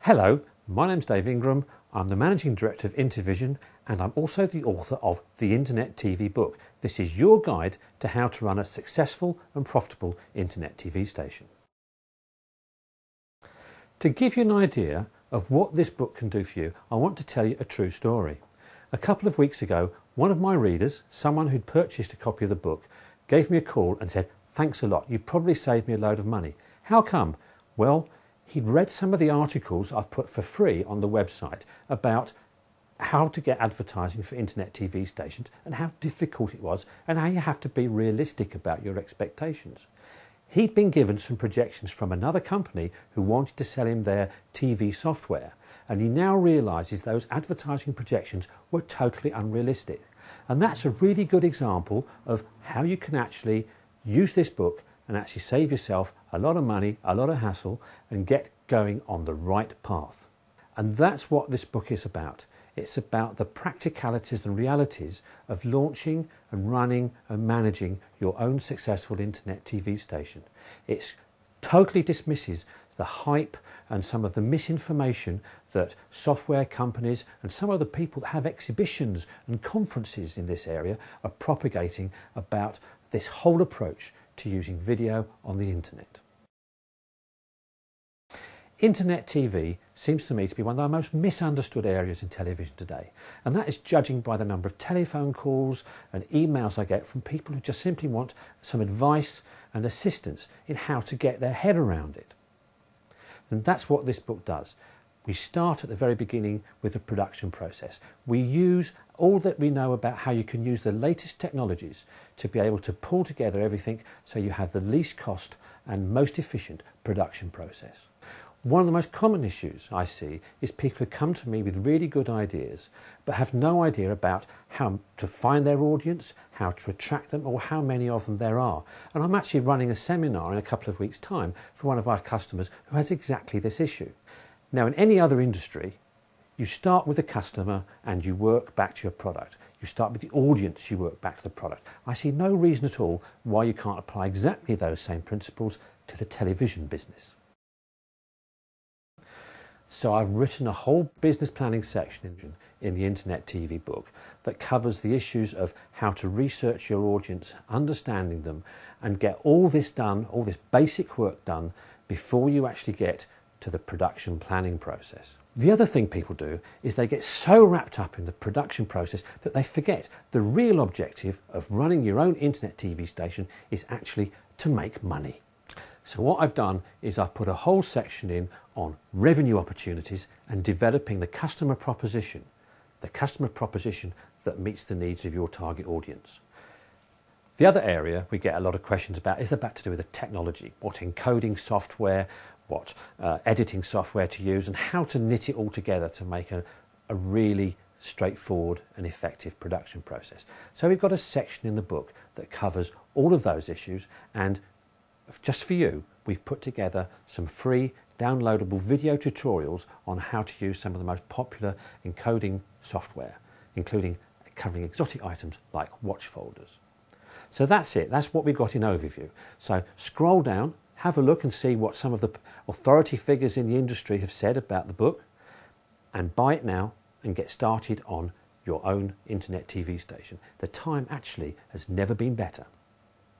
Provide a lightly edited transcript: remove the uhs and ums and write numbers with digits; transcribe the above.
Hello, my name's Dave Ingram. I'm the Managing Director of Intervision and I'm also the author of The Internet TV Book. This is your guide to how to run a successful and profitable Internet TV station. To give you an idea of what this book can do for you, I want to tell you a true story. A couple of weeks ago, one of my readers, someone who'd purchased a copy of the book, gave me a call and said, "Thanks a lot, you've probably saved me a load of money." How come? Well, he'd read some of the articles I've put for free on the website about how to get advertising for internet TV stations and how difficult it was and how you have to be realistic about your expectations. He'd been given some projections from another company who wanted to sell him their TV software, and he now realises those advertising projections were totally unrealistic. And that's a really good example of how you can actually use this book and actually save yourself a lot of money, a lot of hassle, and get going on the right path. And that's what this book is about. It's about the practicalities and realities of launching and running and managing your own successful internet TV station. It totally dismisses the hype and some of the misinformation that software companies and some of the people that have exhibitions and conferences in this area are propagating about this whole approach to using video on the internet. Internet TV seems to me to be one of the most misunderstood areas in television today, and that is judging by the number of telephone calls and emails I get from people who just simply want some advice and assistance in how to get their head around it. And that's what this book does. We start at the very beginning with the production process. We use all that we know about how you can use the latest technologies to be able to pull together everything so you have the least cost and most efficient production process. One of the most common issues I see is people who come to me with really good ideas but have no idea about how to find their audience, how to attract them, or how many of them there are. And I'm actually running a seminar in a couple of weeks' time for one of our customers who has exactly this issue. Now, in any other industry, you start with the customer and you work back to your product. You start with the audience, you work back to the product. I see no reason at all why you can't apply exactly those same principles to the television business. So I've written a whole business planning section in the Internet TV book that covers the issues of how to research your audience, understanding them, and get all this done, all this basic work done before you actually get to the production planning process. The other thing people do is they get so wrapped up in the production process that they forget the real objective of running your own internet TV station is actually to make money. So what I've done is I've put a whole section in on revenue opportunities and developing the customer proposition that meets the needs of your target audience. The other area we get a lot of questions about is about to do with the technology, what encoding software, what editing software to use, and how to knit it all together to make a really straightforward and effective production process. So we've got a section in the book that covers all of those issues, and just for you, we've put together some free downloadable video tutorials on how to use some of the most popular encoding software, including covering exotic items like watch folders. So that's it, that's what we've got in overview. So scroll down, have a look and see what some of the authority figures in the industry have said about the book, and buy it now and get started on your own internet TV station. The time actually has never been better.